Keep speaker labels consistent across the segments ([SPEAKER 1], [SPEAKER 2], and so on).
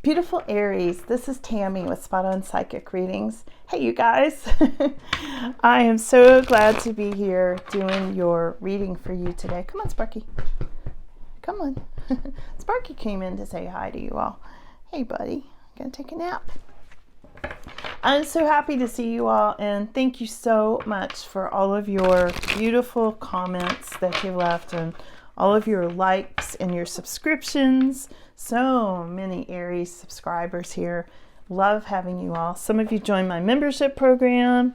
[SPEAKER 1] Beautiful Aries, this is Tammy with Spot On Psychic Readings. Hey, you guys. I am so glad to be here doing your reading for you today. Come on, Sparky. Come on. Sparky came in to say hi to you all. Hey, buddy. Gonna take a nap. I'm so happy to see you all, and thank you so much for all of your beautiful comments that you left and all of your likes and your subscriptions. So many Aries subscribers here. Love having you all. Some of you joined my membership program.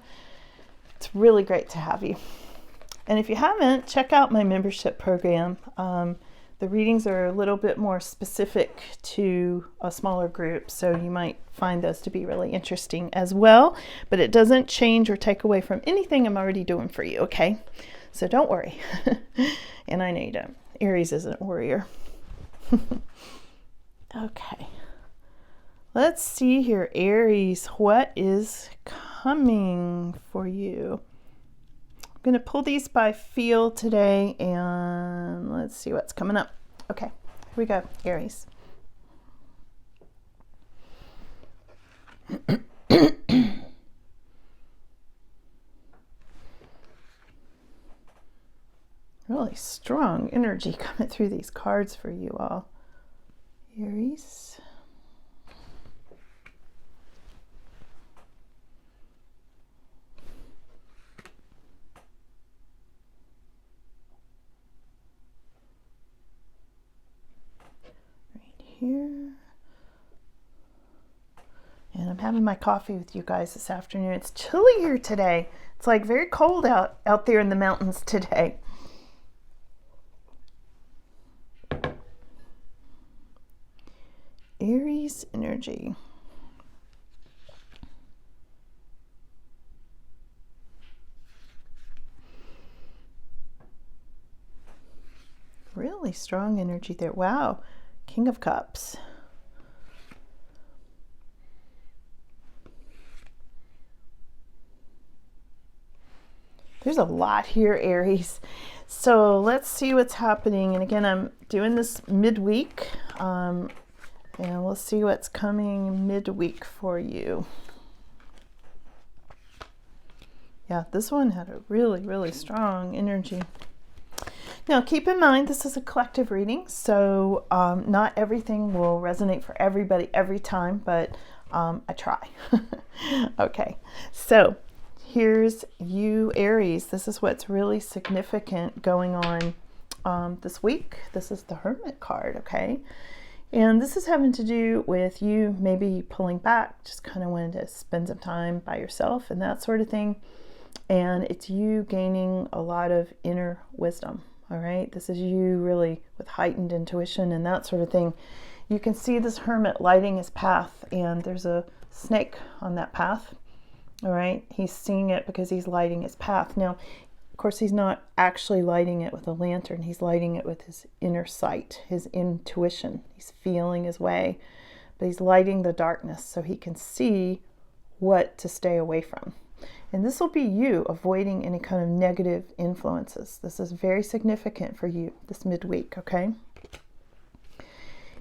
[SPEAKER 1] It's really great to have you. And if you haven't, check out my membership program. The readings are a little bit more specific to a smaller group, so you might find those to be really interesting as well. But it doesn't change or take away from anything I'm already doing for you, okay? So don't worry. And I know you don't. Aries isn't a worrier. Okay. Let's see here, Aries. What is coming for you? I'm going to pull these by feel today, and let's see what's coming up. Okay, here we go, Aries. Really strong energy coming through these cards for you all, Aries. Here, and I'm having my coffee with you guys this afternoon. It's chilly here today. It's like very cold out there in the mountains today. Aries energy. Really strong energy there. Wow. King of Cups. There's a lot here, Aries. So let's see what's happening. And again, I'm doing this midweek. And we'll see what's coming midweek for you. Yeah, this one had a really, really strong energy. Now, keep in mind, this is a collective reading, so not everything will resonate for everybody every time, but I try. Okay, so here's you, Aries. This is what's really significant going on this week. This is the Hermit card, okay? And this is having to do with you maybe pulling back, just kind of wanting to spend some time by yourself and that sort of thing. And it's you gaining a lot of inner wisdom. All right, this is you really with heightened intuition and that sort of thing. You can see this hermit lighting his path, and there's a snake on that path. All right, he's seeing it because he's lighting his path. Now, of course, he's not actually lighting it with a lantern. He's lighting it with his inner sight, his intuition. He's feeling his way, but he's lighting the darkness so he can see what to stay away from. And this will be you avoiding any kind of negative influences. This is very significant for you this midweek, okay?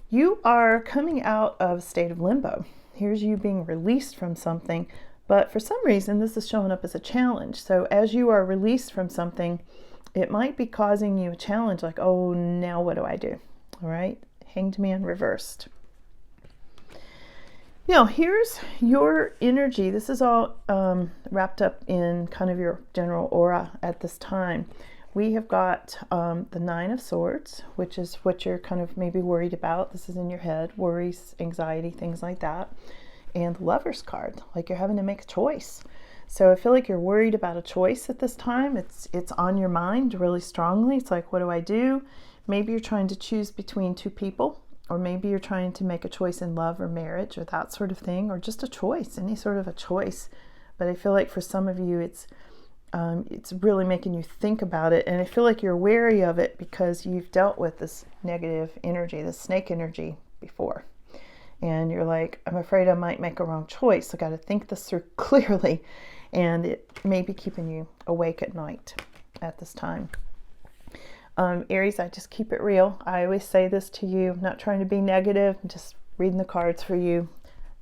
[SPEAKER 1] You are coming out of a state of limbo. Here's you being released from something, but for some reason this is showing up as a challenge. So as you are released from something, it might be causing you a challenge like, oh, now what do I do? All right, Hanged Man reversed. Now, here's your energy. This is all wrapped up in kind of your general aura at this time. We have got the Nine of Swords, which is what you're kind of maybe worried about. This is in your head, worries, anxiety, things like that. And the Lover's card, like you're having to make a choice. So I feel like you're worried about a choice at this time. It's on your mind really strongly. It's like, what do I do? Maybe you're trying to choose between two people. Or maybe you're trying to make a choice in love or marriage or that sort of thing, or just a choice, any sort of a choice. But I feel like for some of you, it's really making you think about it. And I feel like you're wary of it because you've dealt with this negative energy, this snake energy before. And you're like, I'm afraid I might make a wrong choice. I got to think this through clearly. And it may be keeping you awake at night at this time. Aries, I just keep it real. I always say this to you. I'm not trying to be negative. I'm just reading the cards for you.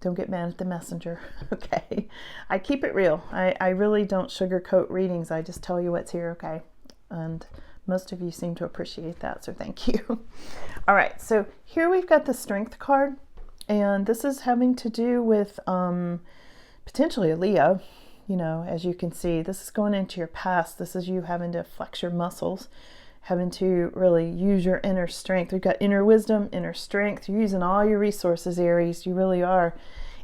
[SPEAKER 1] Don't get mad at the messenger, okay? I keep it real. I really don't sugarcoat readings. I just tell you what's here, okay? And most of you seem to appreciate that, so thank you. All right, so here we've got the Strength card, and this is having to do with potentially a Leo. You know, as you can see, this is going into your past. This is you having to flex your muscles, having to really use your inner strength. We've got inner wisdom, inner strength. You're using all your resources, Aries. You really are.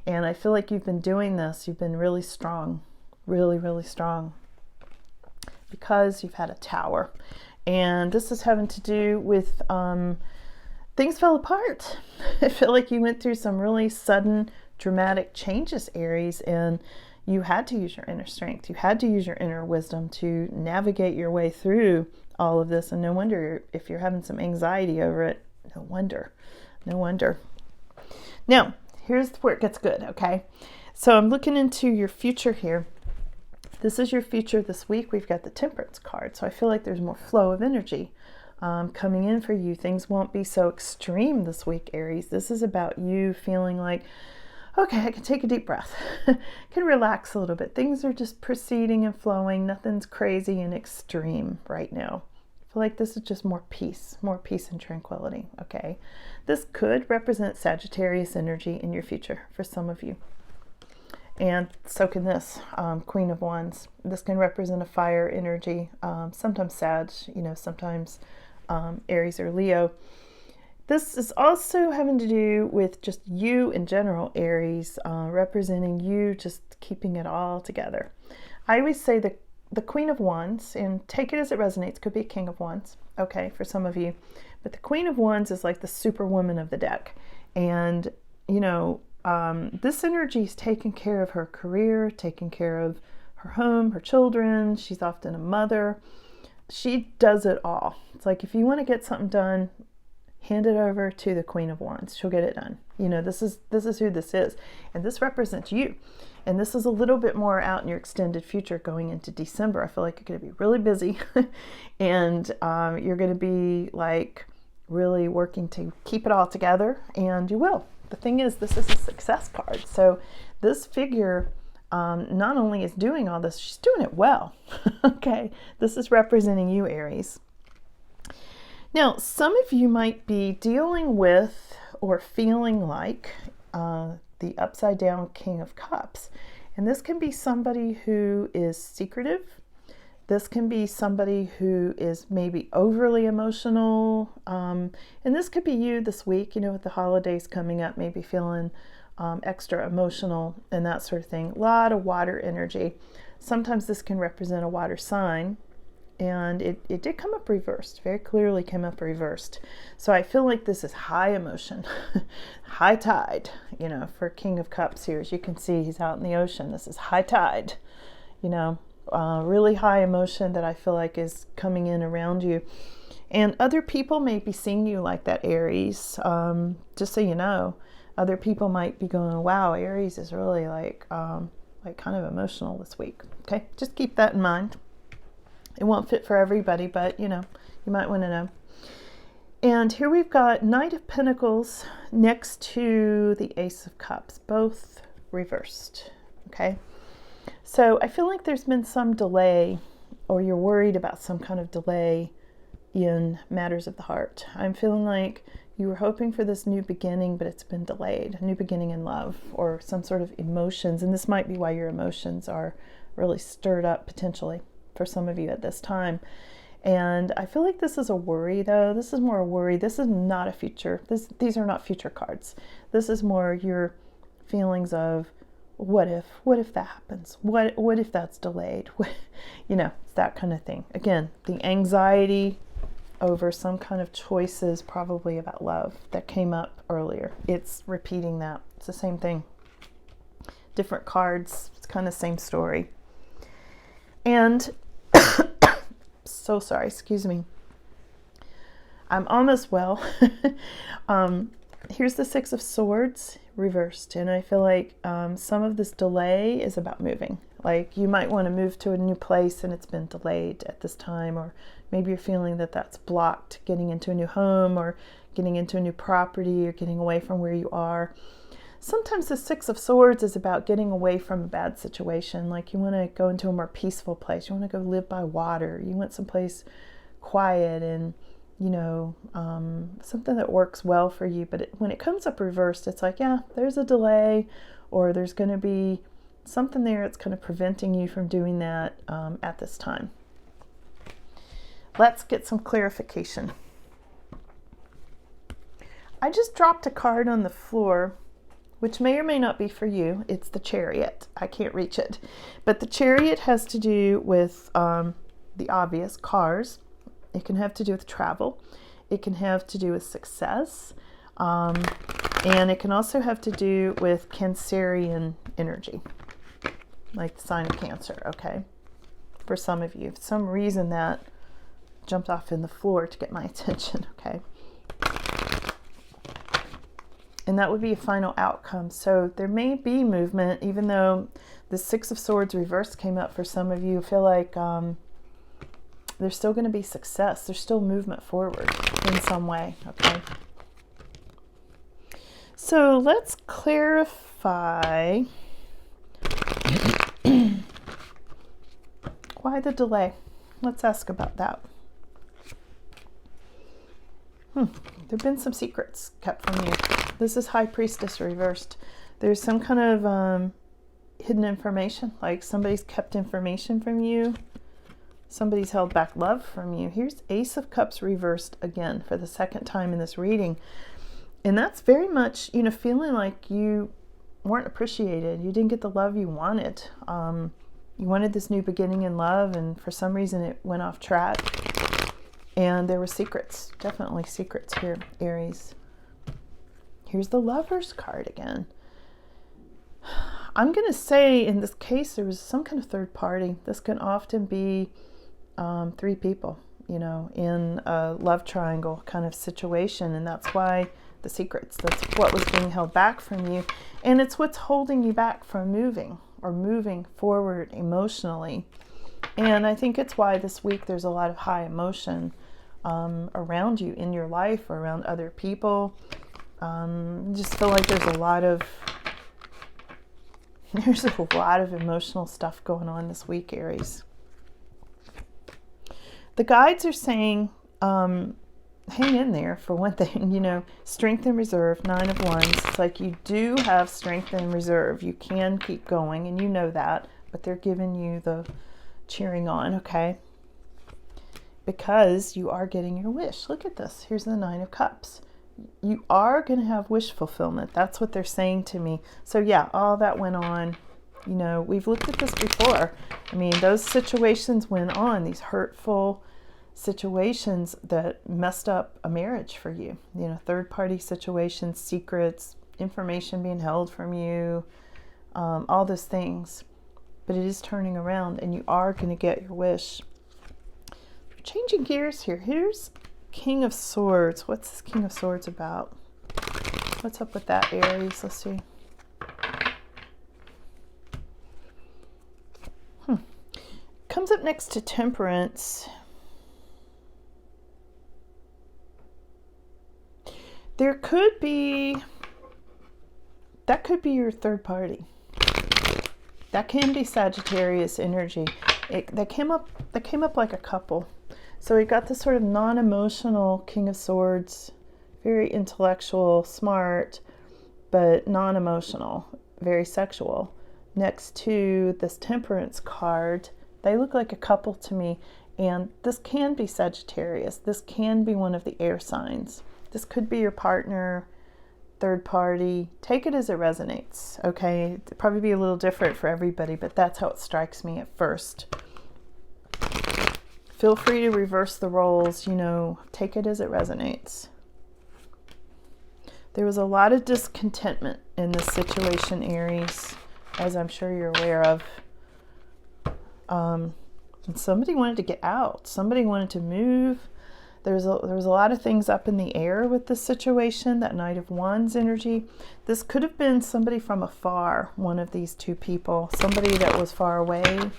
[SPEAKER 1] And I feel like you've been doing this. You've been really strong, really, really strong, because you've had a Tower. And this is having to do with things fell apart. I feel like you went through some really sudden, dramatic changes, Aries, and you had to use your inner strength. You had to use your inner wisdom to navigate your way through all of this. And no wonder if you're having some anxiety over it. No wonder. No wonder. Now, here's where it gets good, okay? So I'm looking into your future here. This is your future this week. We've got the Temperance card. So I feel like there's more flow of energy coming in for you. Things won't be so extreme this week, Aries. This is about you feeling like, okay, I can take a deep breath, can relax a little bit. Things are just proceeding and flowing. Nothing's crazy and extreme right now. I feel like this is just more peace and tranquility, okay? This could represent Sagittarius energy in your future for some of you. And so can this, Queen of Wands. This can represent a fire energy, sometimes Sag, you know, sometimes Aries or Leo. This is also having to do with just you in general, Aries, representing you just keeping it all together. I always say the Queen of Wands, and take it as it resonates, could be a King of Wands, okay, for some of you. But the Queen of Wands is like the superwoman of the deck. And, you know, this energy is taking care of her career, taking care of her home, her children. She's often a mother. She does it all. It's like if you want to get something done, hand it over to the Queen of Wands. She'll get it done. You know, this is who this is. And this represents you. And this is a little bit more out in your extended future going into December. I feel like you're going to be really busy. And you're going to be like really working to keep it all together. And you will. The thing is, this is a success card. So this figure not only is doing all this, she's doing it well. Okay. This is representing you, Aries. Now, some of you might be dealing with or feeling like the upside down King of Cups. And this can be somebody who is secretive. This can be somebody who is maybe overly emotional. And this could be you this week, you know, with the holidays coming up, maybe feeling extra emotional and that sort of thing. A lot of water energy. Sometimes this can represent a water sign. And it did come up reversed, very clearly came up reversed. So I feel like this is high emotion, high tide, you know, for King of Cups here. As you can see, he's out in the ocean. This is high tide, you know, really high emotion that I feel like is coming in around you. And other people may be seeing you like that, Aries. Just so you know, other people might be going, wow, Aries is really like kind of emotional this week. Okay, just keep that in mind. It won't fit for everybody, but, you know, you might want to know. And here we've got Knight of Pentacles next to the Ace of Cups, both reversed, okay? So I feel like there's been some delay, or you're worried about some kind of delay in matters of the heart. I'm feeling like you were hoping for this new beginning, but it's been delayed, a new beginning in love or some sort of emotions. And this might be why your emotions are really stirred up potentially for some of you at this time. And I feel like this is a worry, though. This is more a worry. This is not a future. These are not future cards. This is more your feelings of what if that happens? What if that's delayed? You know, it's that kind of thing. Again, the anxiety over some kind of choices, probably about love, that came up earlier. It's repeating that. It's the same thing. Different cards. It's kind of same story. And so sorry, excuse me. I'm almost well. Here's the Six of Swords reversed. And I feel like some of this delay is about moving. Like you might want to move to a new place and it's been delayed at this time. Or maybe you're feeling that that's blocked getting into a new home or getting into a new property or getting away from where you are. Sometimes the Six of Swords is about getting away from a bad situation. Like you want to go into a more peaceful place. You want to go live by water. You want someplace quiet and, you know, something that works well for you. But when it comes up reversed, it's like, yeah, there's a delay, or there's going to be something there that's kind of preventing you from doing that at this time. Let's get some clarification. I just dropped a card on the floor, which may or may not be for you. It's the Chariot. I can't reach it. But the Chariot has to do with the obvious, cars. It can have to do with travel. It can have to do with success. And it can also have to do with Cancerian energy, like the sign of Cancer, okay? For some of you. For some reason that jumped off in the floor to get my attention, okay? And that would be a final outcome. So there may be movement, even though the Six of Swords reverse came up for some of you. I feel like there's still going to be success. There's still movement forward in some way, okay? So let's clarify why the delay. Let's ask about that. There have been some secrets kept from you. This is High Priestess reversed. There's some kind of hidden information, like somebody's kept information from you. Somebody's held back love from you. Here's Ace of Cups reversed again for the second time in this reading. And that's very much, you know, feeling like you weren't appreciated. You didn't get the love you wanted. You wanted this new beginning in love, and for some reason it went off track. And there were secrets, definitely secrets here, Aries. Here's the Lovers card again. I'm going to say in this case there was some kind of third party. This can often be three people, you know, in a love triangle kind of situation. And that's why the secrets, that's what was being held back from you. And it's what's holding you back from moving or moving forward emotionally. And I think it's why this week there's a lot of high emotion around you in your life or around other people. Just feel like there's a lot of emotional stuff going on this week, Aries. The guides are saying, hang in there for one thing, you know, strength and reserve, 9 of Wands. It's like you do have strength and reserve. You can keep going, and you know that, but they're giving you the cheering on, okay? Because you are getting your wish. Look at this. Here's the 9 of Cups. You are going to have wish fulfillment. That's what they're saying to me. So yeah, all that went on. You know, we've looked at this before. I mean, those situations went on, these hurtful situations that messed up a marriage for you. You know, third-party situations, secrets, information being held from you, all those things. But it is turning around, and you are going to get your wish. We're changing gears here. Here's King of Swords. What's this King of Swords about? What's up with that, Aries? Let's see. Comes up next to Temperance. There could be, that could be your third party. That can be Sagittarius energy. That came up like a couple. So we got this sort of non-emotional King of Swords, very intellectual, smart, but non-emotional, very sexual. Next to this Temperance card, they look like a couple to me, and this can be Sagittarius. This can be one of the air signs. This could be your partner, third party. Take it as it resonates, okay? It'll probably be a little different for everybody, but that's how it strikes me at first. Feel free to reverse the roles, you know, take it as it resonates. There was a lot of discontentment in this situation, Aries, as I'm sure you're aware of. And somebody wanted to get out. Somebody wanted to move. There was a lot of things up in the air with this situation, that Knight of Wands energy. This could have been somebody from afar, one of these two people, somebody that was far away.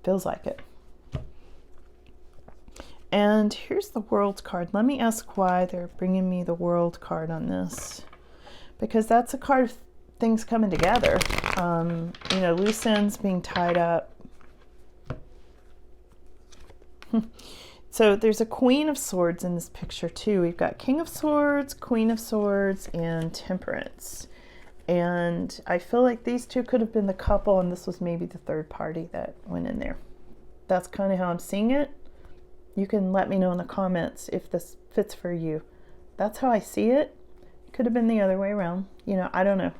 [SPEAKER 1] Feels like it. And here's the World card. Let me ask why they're bringing me the World card on this. Because that's a card of things coming together. You know, loose ends being tied up. So there's a Queen of Swords in this picture too. We've got King of Swords, Queen of Swords, and Temperance. And I feel like these two could have been the couple, and this was maybe the third party that went in there. That's kind of how I'm seeing it. You can let me know in the comments if this fits for you. That's how I see it. It could have been the other way around. You know, I don't know.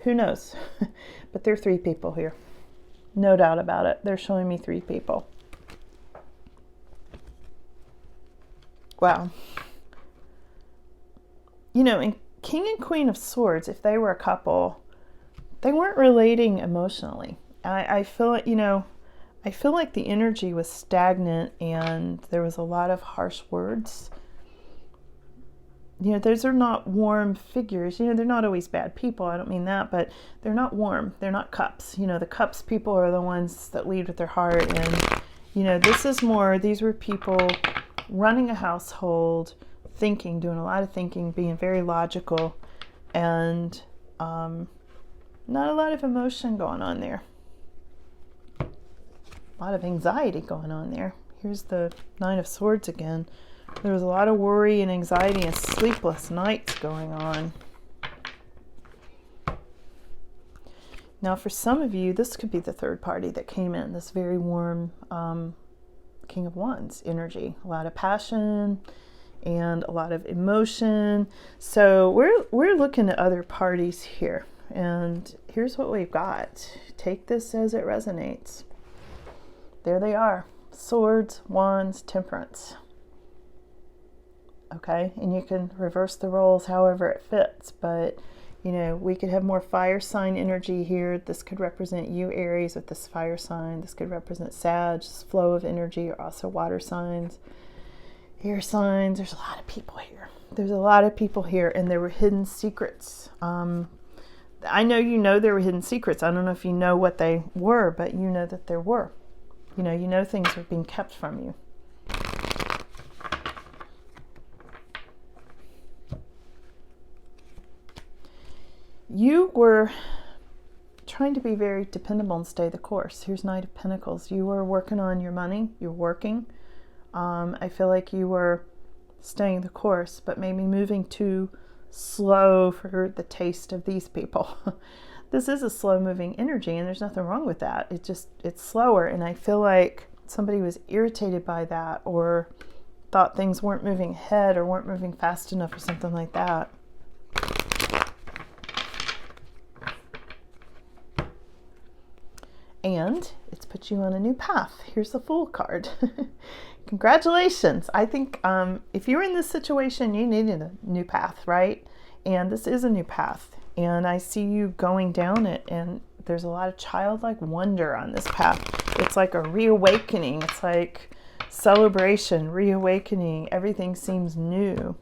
[SPEAKER 1] Who knows? But there are 3 people here. No doubt about it. They're showing me 3 people. Wow. You know, in King and Queen of Swords, if they were a couple, they weren't relating emotionally. I feel like, you know, I feel like the energy was stagnant and there was a lot of harsh words. You know, those are not warm figures. You know, they're not always bad people. I don't mean that, but they're not warm. They're not cups. You know, the cups people are the ones that lead with their heart. And, you know, this is more, these were people running a household, thinking, doing a lot of thinking, being very logical, and not a lot of emotion going on there. A lot of anxiety going on there. Here's the Nine of Swords again. There was a lot of worry and anxiety and sleepless nights going on. Now for some of you, this could be the third party that came in, this very warm King of Wands energy. A lot of passion and a lot of emotion. So we're looking at other parties here. And here's what we've got. Take this as it resonates. There they are. Swords, Wands, Temperance. Okay, and you can reverse the roles however it fits, but you know, we could have more fire sign energy here. This could represent you, Aries, with this fire sign. This could represent Sag, this flow of energy, or also water signs, air signs. There's a lot of people here. There's a lot of people here, and there were hidden secrets. I know there were hidden secrets. I don't know if you know what they were, but you know that there were. You know things were being kept from you. You were trying to be very dependable and stay the course. Here's Knight of Pentacles. You were working on your money. You're working. I feel like you were staying the course, but maybe moving too slow for the taste of these people. This is a slow moving energy, and there's nothing wrong with that. It's slower, and I feel like somebody was irritated by that or thought things weren't moving ahead or weren't moving fast enough or something like that. And it's put you on a new path. Here's the Fool card. Congratulations. I think if you're in this situation, you needed a new path, right? And this is a new path. And I see you going down it, and there's a lot of childlike wonder on this path. It's like a reawakening. It's like celebration, reawakening. Everything seems new.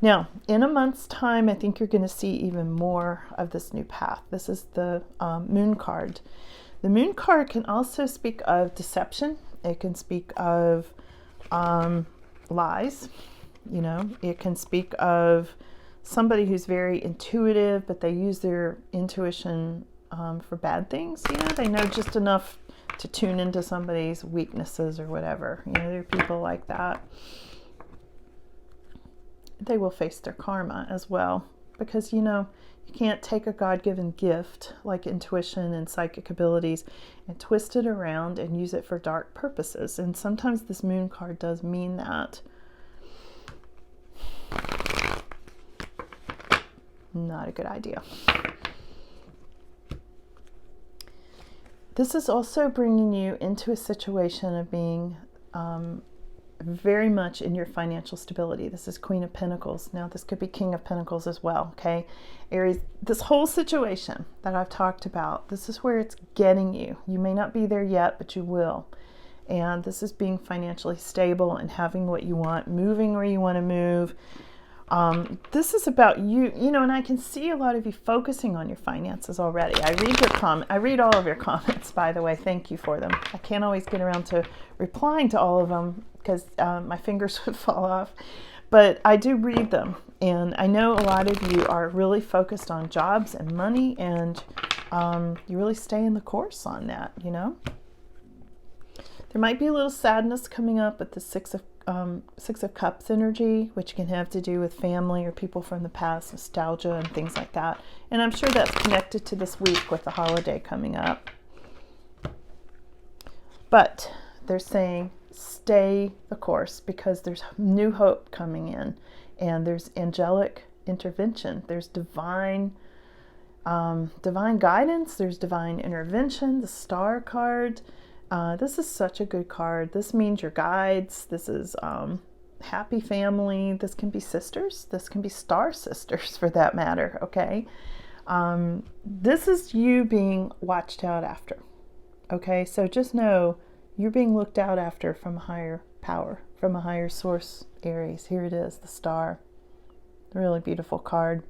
[SPEAKER 1] Now, in a month's time, I think you're going to see even more of this new path. This is the Moon card. The Moon card can also speak of deception. It can speak of lies. You know, it can speak of somebody who's very intuitive, but they use their intuition for bad things. You know, they know just enough to tune into somebody's weaknesses or whatever. You know, there are people like that. They will face their karma as well, because, you know, you can't take a God-given gift like intuition and psychic abilities and twist it around and use it for dark purposes. And sometimes this Moon card does mean that. Not a good idea. This is also bringing you into a situation of being very much in your financial stability. This is Queen of Pentacles. Now this could be King of Pentacles as well, okay? Aries, this whole situation that I've talked about, this is where it's getting you. You may not be there yet, but you will. And this is being financially stable and having what you want, moving where you want to move, This is about you, and I can see a lot of you focusing on your finances already. I read all of your comments, by the way. Thank you for them. I can't always get around to replying to all of them because my fingers would fall off, but I do read them, and I know a lot of you are really focused on jobs and money, and you really stay in the course on that. There might be a little sadness coming up with the Six of Cups energy, which can have to do with family or people from the past, nostalgia and things like that. And I'm sure that's connected to this week with the holiday coming up. But they're saying stay the course because there's new hope coming in, and there's angelic intervention. There's divine guidance. There's divine intervention. The Star card. This is such a good card. This means your guides. This is happy family. This can be sisters. This can be star sisters for that matter, okay? This is you being watched out after, okay? So just know you're being looked out after from a higher power, from a higher source, Aries. Here it is, the star. Really beautiful card.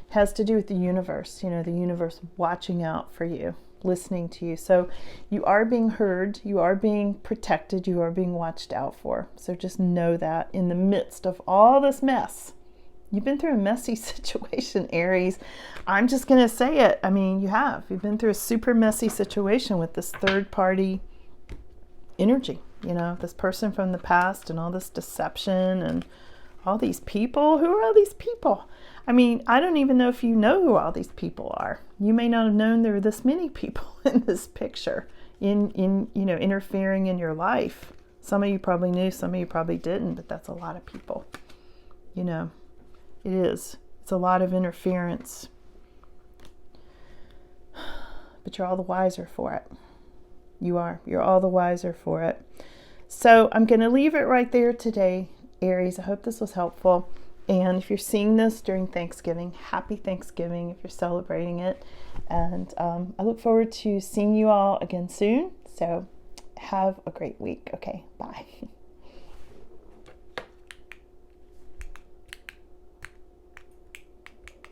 [SPEAKER 1] It has to do with the universe, the universe watching out for you, listening to you. So you are being heard, you are being protected, you are being watched out for. So just know that in the midst of all this mess, you've been through a messy situation, Aries. I'm just going to say it. I mean, you've been through a super messy situation with this third party energy, this person from the past and all this deception and all these people. Who are all these people? I mean, I don't even know if you know who all these people are. You may not have known there were this many people in this picture interfering in your life. Some of you probably knew, some of you probably didn't, but that's a lot of people. It is. It's a lot of interference. But you're all the wiser for it. You are. You're all the wiser for it. So I'm going to leave it right there today, Aries. I hope this was helpful. And if you're seeing this during Thanksgiving, happy Thanksgiving if you're celebrating it. And I look forward to seeing you all again soon. So have a great week. Okay, bye.